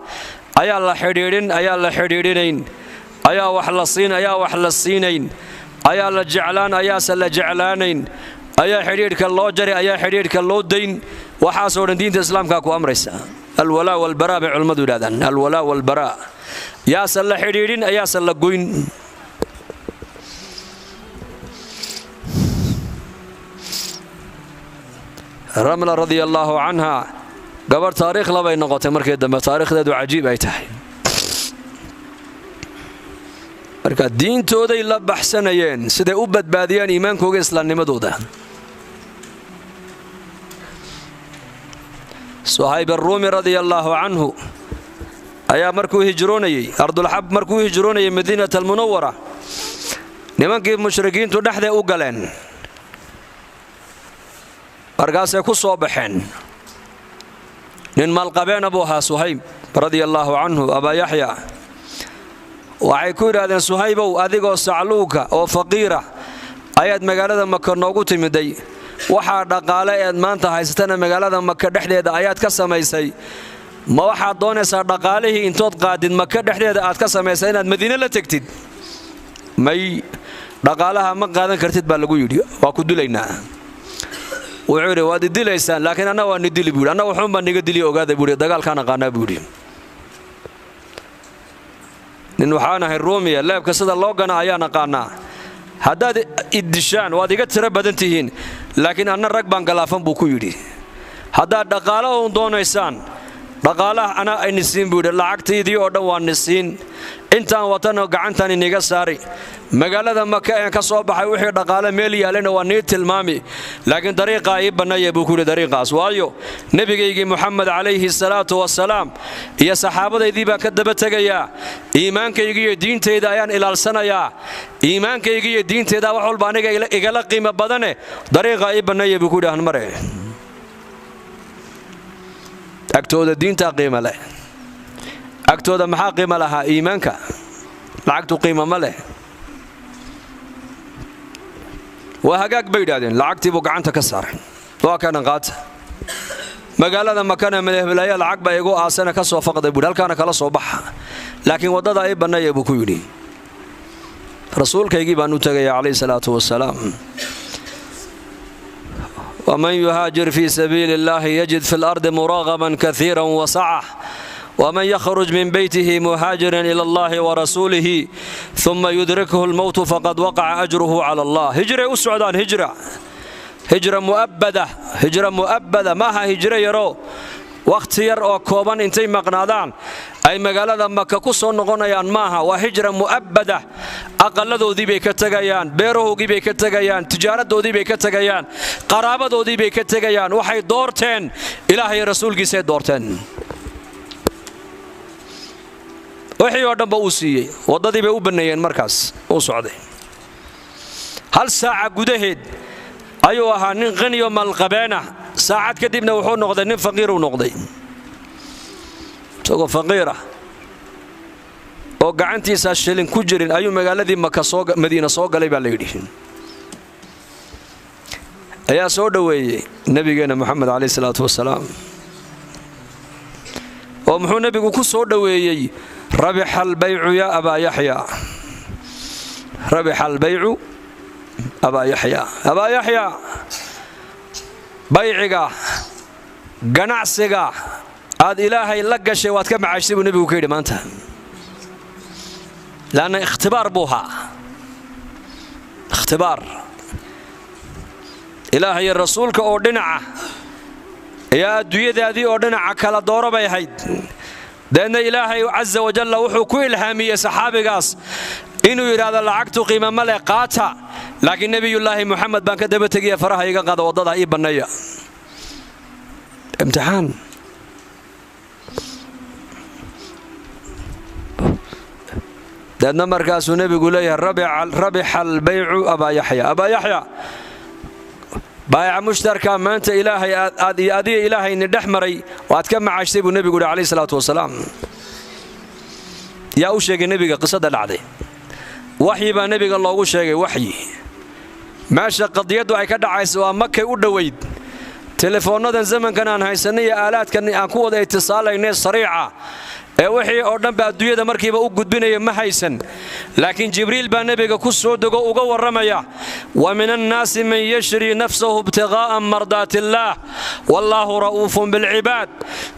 [SPEAKER 1] ayaa la xidhiidhinayn ayaa wax la siinayn ayaa la jeclaan ayaase la jeclaanayn ayaa xidhiidhka loo jaray ayaa xidhiidhka loo dayn waxaasoo dhan diinta islaamka ku amraysa alwalaa walbaraa bay culimmadu yidhahdaan alwalaa walbaraa yaase la xidhiidhin ayaase la goyn ramla radiyallahu anha gabadh taariikh labay noqotay markii dambe taariikhdeedu cajiib ay tahay marka diintooday la baxsanayeen siday u badbaadiyaan iimaankooga islaamnimadooda Suhayb ar-Rumi radiyallahu anhu ayaa markuu hijroonayay Madiinada al-Munawwara nimankii mushrikiintu dhaxday u galeen markaasay ku soo baxeen nin maalqabeen Abu Suhayb radiyallahu anhu Aba Yahya waxay ku yiraahdeen Suhaybow adigoo sacluuka oo faqiira ayaad magaalada Makka noogu timiday waxa dhaqaale ee maanta haysatana magaalada Makka dhexdeeda ayaad ka samaysay ma waxa doonaysaa dhaqaalihii intood qaadid Makka dhexdeeda aad ka samaysay inaad Madiina la tagtid may dhaqaalaha ma qaadan kartid baa lagu yiri waa ku duleynaa wuxuu yiri waad dilaysaan laakiin ana waa nidili buur ana wuxuu ma niga dili ogaada buur dagaalkana qaana buur nin waxaana hay Roomiya leebka sida loo gana ayaan qaanaa haddaad idishaan waad iga tira badan tihiin laakiin ana rag baan galaafan buu ku yiri haddaad dhaqaale oo doonaysaan dhaqaalaha ana ay nisiin buur lacagteedii oo dhan waan nisiin intaan watana gacantan iniga saari magaalada Makka ee ka soo baxay wixii dhaqaale meel yaalana waa nii tilmaami laakiin dariiqa ay banaya buu ku dariiqaas waayo nabigeeygi Muhammad calayhi salaatu wasalaam iyo saxaabadeedii baa ka daba tagaya iimaankayga iyo diinteyda ayaan ilaalsanayaa iimaankayga iyo diinteyda wax walba aniga igala qiimo badane dariiqa ay banaya buu ku dhahan mare agtooda diinta qiimo leh agtooda maxaa qiimo lahaa iimaanka lacagtu qiimo ma leh waa hagaag bay yidhaahdeen lacagtii buu gacanta ka saaray waa kana qaata magaalada makana madaxweynaha lacag baa igu aasana ka soo faqday buu halkaana kala soo baxa laakiin wadada ay banay buu ku yiri rasuulkaygii baan u tagay kaleey salaatu wasalaam ومن يهاجر في سبيل الله يجد في الأرض مراغما كثيرا وسعة ومن يخرج من بيته مهاجرا إلى الله ورسوله ثم يدركه الموت فقد وقع أجره على الله هجرة السعودان هجرة مؤبدة ماها هجرة يرو وقت ير أو كوبان انتي مقنادان أي مقالة مكة كسو نغنيان ماها وهجرة مؤبدة أقل ذي بيك تغيان بيروه بيك تغيان تجارة ذي بيك تغيان قرابة ذي بيك تغيان وحي دورتين إلهي رسول جيسي دورتين وحي ودن بوسي وضدي بيوبنيين مركز وصعدي هل ساعة قدهد أيوها نغني يوم القبانة ساعات كدبنا وحون نقضي نين فقير ونقضي سوق فقيرة وقعنتي ساشلين كجرين أيو مقالذي مكة سوق مدينة سوق قليبا ليدين أيا سودوي نبينا محمد عليه الصلاة والسلام ومحو نبي كو سودوي ربح البيع يا أبا يحيى ربح البيع أبا يحيى بيعك جنعسك هذا إلهي لقى شيء واتكلم عايشين والنبي وكيد ما أنت لأن اختبار بوها اختبار إلهي الرسول كأردنع يا دوية هذه أردنع كلا دورة بيهيد لأن إلهي عز وجل وحو كل هامية صحابي قاس إنه يراد العقد قيمة ملقاتها لكن نبي الله محمد بان كدبه تجي فرها يقعد وضدها اي بنيه امتحان لأن مركز النبي يقول لي ربح البيع أبا يحيى بايع مشتركة ما أنت إلهي أدي إلهي ندحمري وأتكلم مع عشتي النبي يقول عليه الصلاة والسلام يا أوشيك النبي قصة العدي وحي با نبي الله وشيء وحي ماشي قضيته أي كذا عايز ومكة ودويد تلفونات زمن كان هايسنية آلات كان أكو ذا اتصال الناس سريعة وحي أردن بعدوية ده مركبة وجود بيني ما هيسن لكن جبريل بنبي كوسو دقو وجو الرمية ومن الناس من يشري نفسه ابتغاء مرضات الله والله رؤوف بالعباد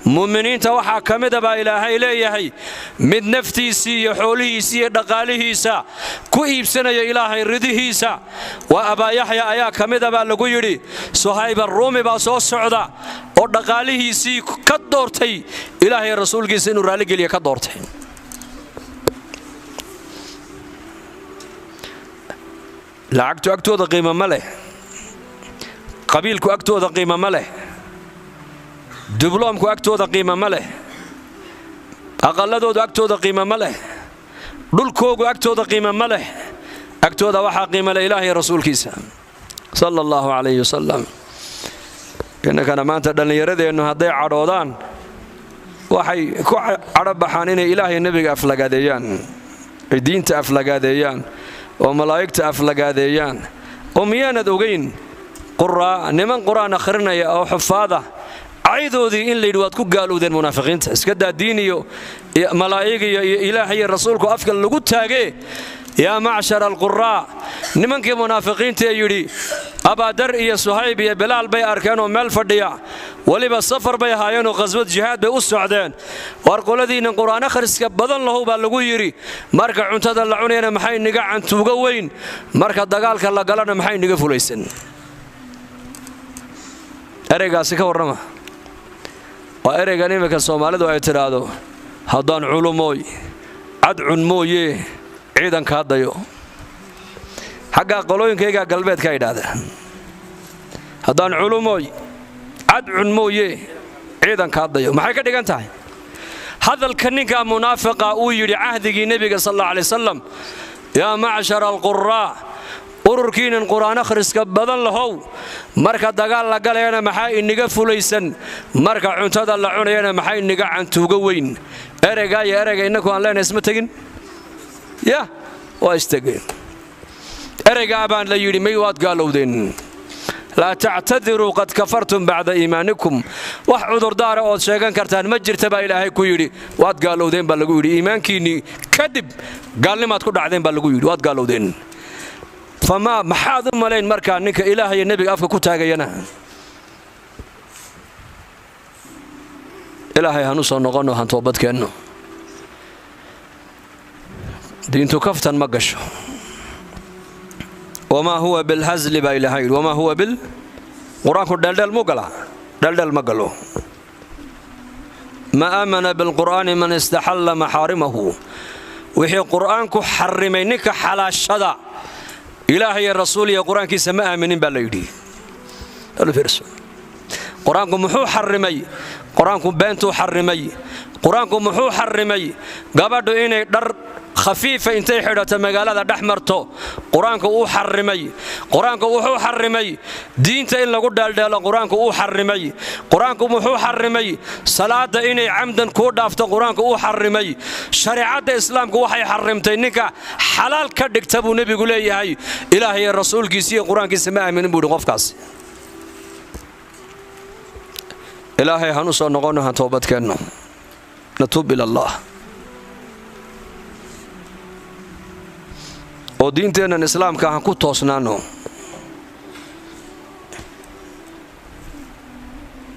[SPEAKER 1] مؤمنين توحى كمدة بإلهي إلهي من نفتي سي حوله سي دقاله سا كويب سنة إلهي رده سا وأبا يحيى أيا كمدة بلقيري صهيب الرومي بصوص سعدا ودقاله سي كدورتي إلهي الرسول جسنو رالي قليا كدورتي لعقتو أكتو ذا قيمة ماله قبيلكو أكتو ذا قيمة ماله دبلومكو أكتو ذا قيمة ماله أقلدو ذا أكتو ذا قيمة ماله دولكوغو أكتو ذا قيمة ماله أكتو ذا وحا قيمة لإلهي رسول كيسا صلى الله عليه وسلم إنك أنا ما أنت دلني يرد إنه هذي عرودان وحي كو عرب حانين إلهي النبي أفلقاديان الدين تأفلقاديان وملائكة أفلقاديان وميانا دوغين قراء نمن قرآن أخرنا أو حفاظة عيدوا ذي إن ليدوات كو قالوا ذي المنافقين اسكدا دينيو ملائكة إلهي الرسول كو أفكال لقود تاقي يا معشر القراء نمن كي منافقين تيجري أبا در يا صهيب يا بلال بي أركانو مال فرديا ولبا السفر بي هايانو غزوة جهاد بي أسعدين وارقوا الذين قرآن أخرس بدن له باللقو يري مركا عنتاد اللعونينا محاين نقع عن توقوين مركا الدقالك اللي قالنا محاين نقفوا ليسن أريقا سيكا ورما وأريقا نيمك الصومالي دو اعتراضو هدان علموي عدعن موي عيدان كادايو حقا قلوين كيغا قلبيت كايدادا هدان علموي عدعن موي عيدان كادايو maxay ka dhigan tahay hadalka ninka munaafiqa uu yiri ahdigii nabiga sallallahu alayhi wasallam ya ma'shar al-qurra ururkiin quraan akhriska badan lahow marka dagaal la galayna maxay iniga fulaysan marka cuntada la cunayna maxay iniga cantuuga weyn ereyga inagu aan leenahay isma tagin ya waa istageen ereyga abaan la yidhi may waad gaalowdeen laa tactadiruu qad kafartum bacda iimaanikum wax cudurdaara ood sheegan kartaan ma jirta baa ilaahay ku yidhi waad gaalowdeen baa lagu yidhi iimaankiinnii kadib gaalnimaad ku dhacdeen baa lagu yidhi waad gaalowdeen famaa maxaad u malayn markaa ninka ilaah iyo nebiga afka ku taagayana ilaahay hanu soo noqonno han toobadkeenno diintu kaftan ma gasho wamaa huwa bilhazli baa ilaahay yidhi wamaa huwa qur-aanku dheeldheel mu galaa dheeldheel ma galo ma aamana bilqur'aani man istaxalla maxaarimahu wixii qur'aanku xarrimay ninka xalaashada ilaahay iyo rasuul iyo qur-aankiisa ma aaminin baa la yidhi qur-aanku muxuu xarrimay qur-aanku beentuu xarrimay qur-aanku muxuu xarrimay gabadhu inay dhar khafiifa intay xidhato magaalada dhex marto qur-aanku uu xarrimay qur-aanku wuxuu xarrimay diinta in lagu dheeldheelo qur-aanku uu xarrimay qur-aanku muxuu xarrimay salaada inay camdan kuu dhaafto qur-aanku uu xarrimay shareecadda islaamku waxay xarrimtay ninka xalaal ka dhigta buu nebigu leeyahay ilaahay iyo rasuulkiisa iyo qur-aankiisa ma aaminin buu yidhi qofkaas ilaahay hanu soo noqonno han toobadkeenno natuub ila allah oo diinteennan islaamka han ku toosnaanno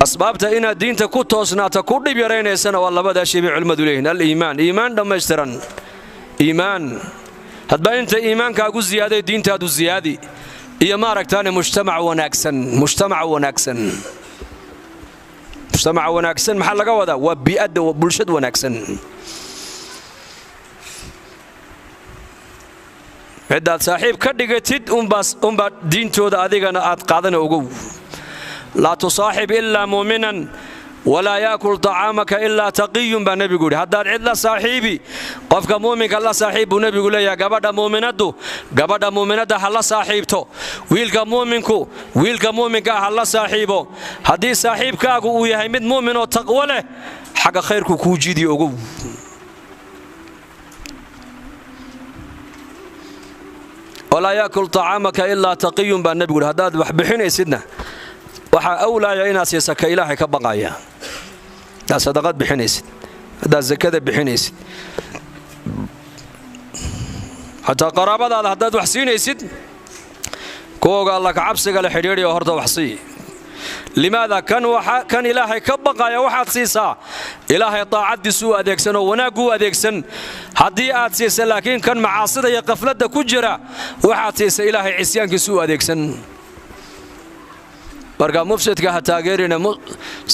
[SPEAKER 1] asbaabta inaad diinta ku toosnaato ku dhib yaraynaysana waa labadaa shay bay culimmadu leeyihin aliimaan iimaan dhammaystiran iimaan hadba inta iimaankaagu ziyaaday diintaadu ziyaadi iyo maaragtaane mujtamac wanaagsan maxaa laga wadaa waa bii'adda bulshad wanaagsan ciddaad saaxiib ka dhigatid unbaa diintooda adigana aad qaadana ogow laa tusaaxib ilaa muuminan walaa yaakul طacaamaka ilaa taqiyun baa nebigu yidhi haddaad cid la saaxiibi qofka muuminka la saaxiib buu nebigu leeyahay gabadha muuminadda ha la saaxiibto wiilka muuminka ha la saaxiibo haddii saaxiibkaagu uu yahay mid muumin oo taqwo leh xagga khayrku kuu jidiyo ogow walaa yaakul طacaamaka ilaa taqiyun baa nebigu yidhi haddaad wax bixinaysidna waxaa awlaaya inaad siisa ka ilaahay ka baqaya haddaad sadaqad bixinaysid haddaad sakada bixinaysid xataa qaraabadaada haddaad wax siinaysid kuwooga alla ka cabsiga la xidhiidhiyo horta wax sii limaada kan ilaahay ka baqaya waxaad siisaa ilaahay daacaddiisu u adeegsan oo wanaaggu u adeegsan haddii aad siisa laakiin kan macaasida iyo qafladda ku jira waxaad siisa ilaahay cisyaankiisu u adeegsan marka mufsidka ha taageerina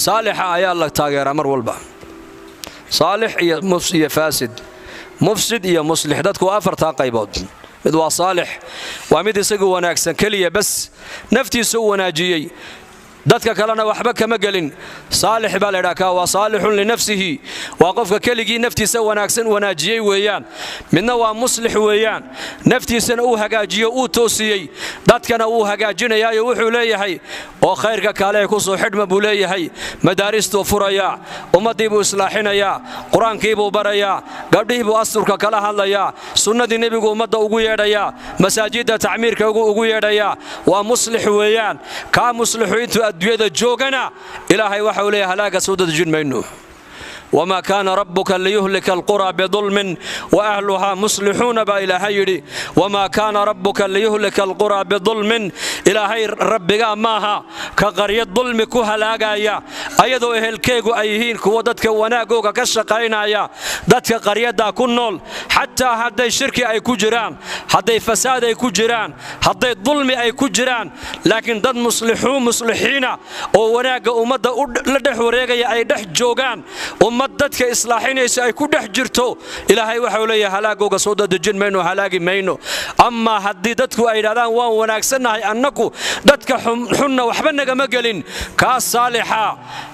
[SPEAKER 1] saalixa ayaa la taageeraa mar walba saalix iyo faasid mufsid iyo muslix dadku waa afartaa qaybood mid waa saalix waa mid isagu wanaagsan keliya bas naftiisa u wanaajiyey dadka kalena waxba kama gelin saalix baa la yidhaha waa saalixun linafsihi waa qofka keligii naftiisa wanaagsan wanaajiyey weeyaan midna waa muslix weeyaan naftiisana uu hagaajiyo uu toosiyey dadkana wuu hagaajinayaayo wuxuu leeyahay oo khayrka kaale ku soo xidhma buu leeyahay madaaristuu furayaa ummaddii buu islaaxinayaa qur-aankii buu barayaa gabdhihii buu asturka kala hadlayaa sunnadii nebigu ummadda ugu yeedhayaa masaajidda tacmiirka ugu yeedhayaa waa muslix weeyaan kaa muslixu intuu adduunyada joogana ilaahay waxa uu leeyahay halaaga soo dadajin mayno وما كان ربك ليهلك القرى بظلم وأهلها مصلحون با إلهي يدي وما كان ربك ليهلك القرى بظلم إلهي ربك ماها كقرية ظلم كهلاقايا أيضو إهلكيقو أيهين كودتك وناقوك كشقينايا دتك قرية دا كنول حتى هدي شركي أي كجران هدي فساد أي كجران هدي ظلم أي كجران لكن دد مصلحين وناق أمد لدح وريقيا أي دح جوغان dadka islaaxinaysa ay ku dhex jirto ilaahay waxa uu leeyahay halaagooga soo dadajin mayno halaagi mayno amma haddii dadku ay yidhahdaan waan wanaagsannahay annagu dadka xunna waxba nagama gelin kaa saalixa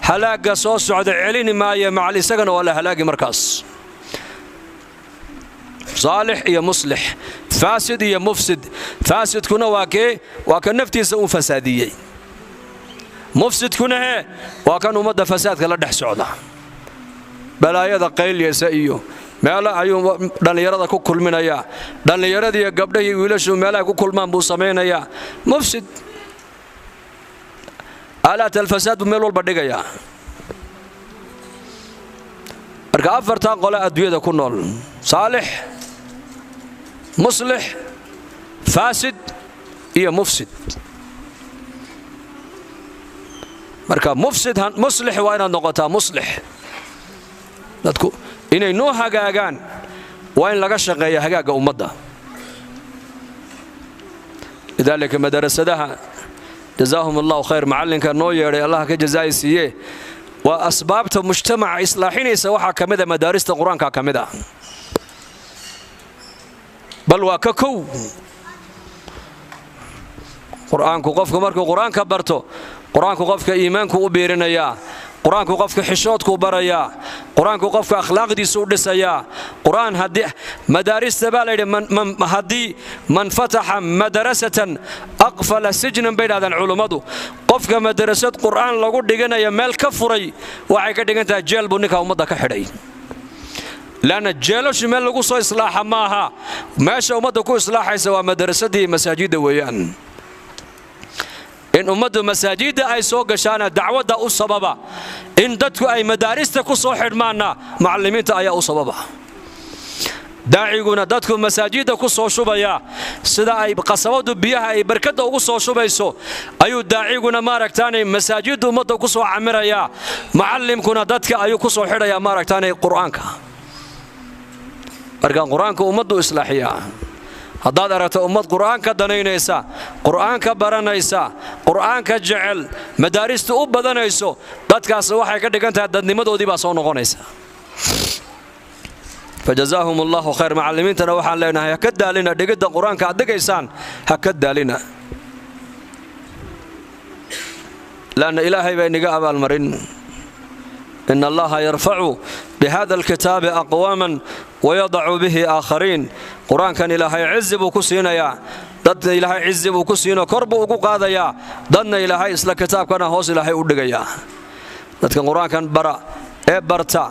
[SPEAKER 1] halaaga soo socda celini maayo macal isagana waa la halaagi markaas saalix iyo muslix faasid iyo mufsid faasidkuna waa ka naftiisa uu fasaadiyey mufsidkuna waa kan ummadda fasaadka la dhex socda balaayada qaylyasa iyo meela ayuu dhalinyarada ku kulminaya dhalinyaradii gabdhaha wiilashu meelaha ku kulmaan buu sameynaya mufsid alaat alfasad meel walba dhigaya marka afarta qole adduunyada ku nool saalix muslix faasid iyo mufsid marka mufsid muslix waa inaad noqotaa muslix dadku inay noo hagaagaan waa in laga shaqeeyo hagaaga ummadda lidaalika madarasadaha jazaahum allahu khayr macallinka noo yeedhay allah ka jazaaysiiye waa asbaabta mujtamaca islaaxinaysa waxaa ka mida madaarista qur-aanka ka mid ah bal waa ka kow qur-aanku qofku markuu qur-aanka barto qur-aanku qofka iimaanku u biirinayaa qur-aanku qofka xishoodku barayaa qur-aanku qofka akhlaaqdiisu u dhisayaa qur-aan haddii madaarista baa la yidhi haddii man fataxa madarasatan aqfala sijnan bay dhahdaan culummadu qofka madarasad qur-aan lagu dhiganaya meel ka furay waxay ka dhigan tahay jeel buu ninkaa ummadda ka xidhay laanna jeelashu meel lagu soo islaaxa maaha meesha ummadda ku islaaxaysa waa madarasadii masaajidda weeyaan in ummaddu masaajidda ay soo gashaana dacwadda u sababa in dadku ay madaarista ku soo xidhmaanna macallimiinta ayaa u sababa daaciguna dadku masaajidda ku soo shubaya sida ay qasabadu biyaha ay barkada ugu soo shubayso ayuu daaciguna maaragtaanay masaajidda ummadda ku soo camiraya macallimkuna dadka ayuu ku soo xidhaya maaragtaanay qur-aanka marka qur-aanka ummaddu islaaxiya haddaad aragto ummad qur'aanka danaynaysa qur'aanka baranaysa qur'aanka jecel madaaristu u badanayso dadkaas waxay ka dhigan tahay dadnimadoodii baa soo noqonaysa fajazaahum allahu khayr macallimiintana waxaan leenahay ha ka daalina dhigidda qur'aanka aad dhigaysaan ha ka daalina laanna ilaahay baa inaga abaalmarin إن الله يرفع بهذا الكتاب أقواما ويضع به آخرين قرآن كان إلهي عزب وكسينا يا ضد إلهي عزب وكسينا كرب وقاذا يا ضدنا إلهي إسلا كتاب كان هوس إلهي أدقى يا ضد قرآن كان برا برتا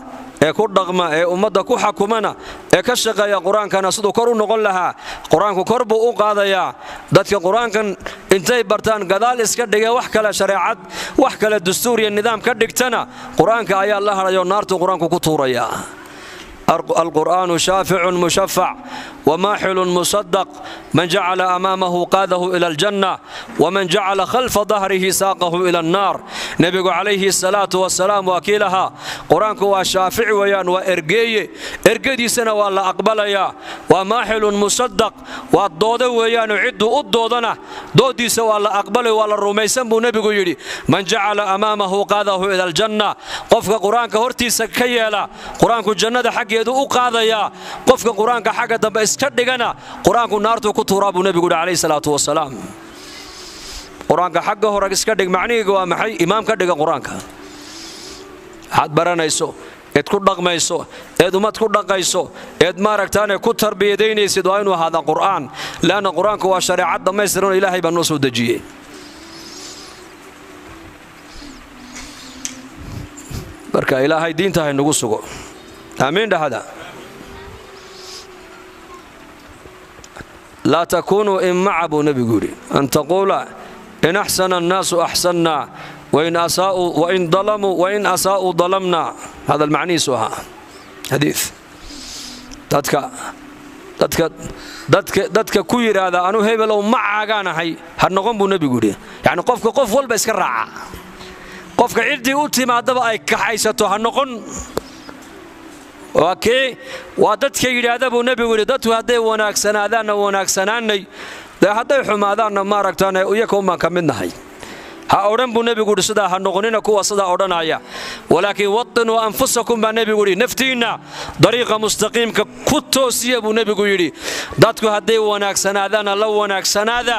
[SPEAKER 1] ku dhaqma ummadda ku xakumana ka shaqeeya quraanka sidoo kor u noqon lahaa quraanku kor buu u qaadayaa dadka quraankan intay bartaan gadaal iska dhigay wax kale shariicad wax kale dastuur iyo nidaam ka dhigtana quraanka ayaa la harayo naartu quraanku ku tuuraya القرآن شافع مشفع وماحل مصدق من جعل أمامه قاده إلى الجنة ومن جعل خلف ظهره ساقه إلى النار نبي عليه الصلاة والسلام وكيلها قرآنك وشافع ويان وإرقي سنة ولا أقبل يا وماحل مصدق والضوء ويان عد الضوضنا دودي سوى لا أقبل ولا الرميسان نبي يري من جعل أمامه قاده إلى الجنة قفك قرآنك هرتي سكيلا قرآنك الجنة حق u qaadaya qofka quraanka xaga dambe iska dhigana quraanku naartu ku tuuraabu nabigu kaleey salaatu wasalaam quraanka xaga hore iska dhig macnihiigu waa maxay imaam ka dhiga quraanka had baranayso eed ku dhaqmayso eed umad ku dhaqayso eed maaragtaan ku tarbiyadeynaysid waa inuu hada quraan laana quraanku waa shariicad dhamaystiran ilaahay baa noo soo dajiyay barka ilaahay diinta hay nagu sugo آمين هذا لا تكونوا إن معبو نبي قولي أن تقول إن أحسن الناس أحسننا وإن أساءوا وإن ظلموا وإن أساءوا ظلمنا هذا المعني سوها حديث dadka ku yiraahda anu hebelow ma caagaana hay har noqon buu nabi guuri yaani qof walba iska raaca qofka cidii u timaadaba ay kaxaysato har noqon وكي ودتك يرادبوا نبي ولدت هذي وناكسنادان وناكسناني ده هذي حمادان ما ركتنا وياكم ما كملنا هاي هأورن بنبي قول صدا هنقولنا كوا صدا أورنا يا ولكن وطنوا أنفسكم بنبي قولي نفتينا طريقة مستقيم كتوسية بنبي قولي دتك هذي وناكسنادان لو وناكسنادا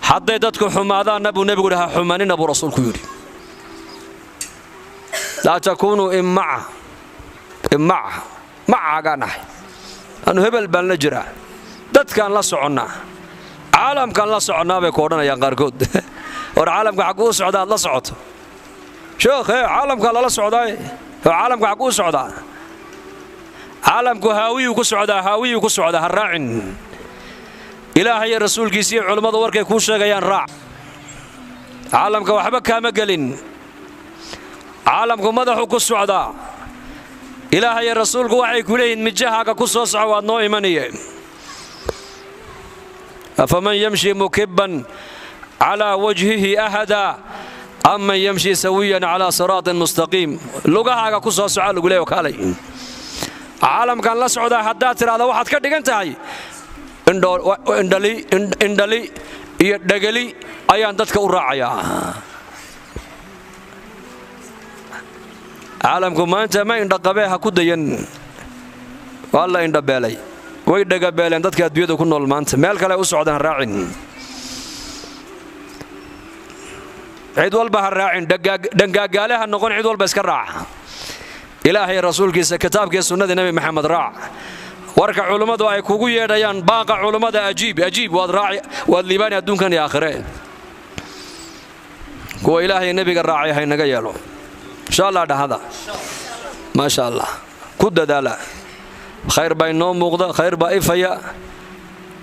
[SPEAKER 1] هذي دتك حمادان نبي قولي حمانين أبو رسول كيوري لا تكونوا إمعة مع قانح أنه هبل بالنجرة دت كان لا سعنا عالم كان لا سعنا بكورنا يا قاركود والعالم كعقوس سعداء لا سعود شوخ عالم كان لا سعداء عالم كعقوس سعداء caalamku haawiyuu ku socdaa ha raacin ilaahay iyo rasuulkiisa iyo culimmadu warkay kuu sheegayaan raac caalamka waxba kaama gelin caalamku madaxu ku socdaa ilaahay iyo rasuulku waxay ku leeyihiin mijahaaga ku soo soco waad noo imanayeen afaman yamshi mukibban calaa wajhihi ahadaa amman yamshi sawiyan calaa siraatin mustaqiim lugahaaga ku soo soco lagu leeyo kaalay caalamkan la socdaa haddaad tidhaahda waxaad ka dhigan tahay indhali iyo dhegeli ayaan dadka u raacayaa caalamku maanta ma indhaqabee ha ku dayan waa la indhabeelay way dhagabeeleen dadka adduunyada ku nool maanta meel kale u socdaan raacin cid walba ha raacin dhangaagaale ha noqon cid walba iska raaca ilaahay rasuulkiisa kitaabkiisa sunnada nabi maxamed raac warka culimmadu ay kugu yeedhayaan baaqa culimmada ajiib waad liibaani adduunkan iyo aakhire kuwa ilaahay nebiga raacay haynaga yeelo insha allah dhahada maasha allah ku dadaala khayr baa inoo muuqda khayr baa ifaya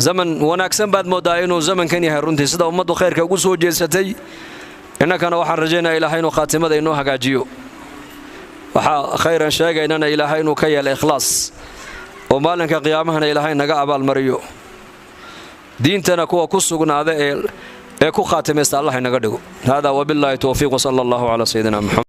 [SPEAKER 1] zaman wanaagsan baad moodaa inuu zamankan yahay runtii sida ummaddu khayrka ugu soo jeesatay innakana waxaan rajaynayaa ilaahay inuu khaatimada inoo hagaajiyo waxaa khayran sheegaynana ilaahay inuu ka yeelo ikhlaas oo maalinka qiyaamahana ilaahay naga abaalmariyo diintana kuwa ku sugnaada ee ku khaatimaysta allah inaga dhigo hada wabillaahi tawfiiq wa sallallahu ala sayyidina muhammad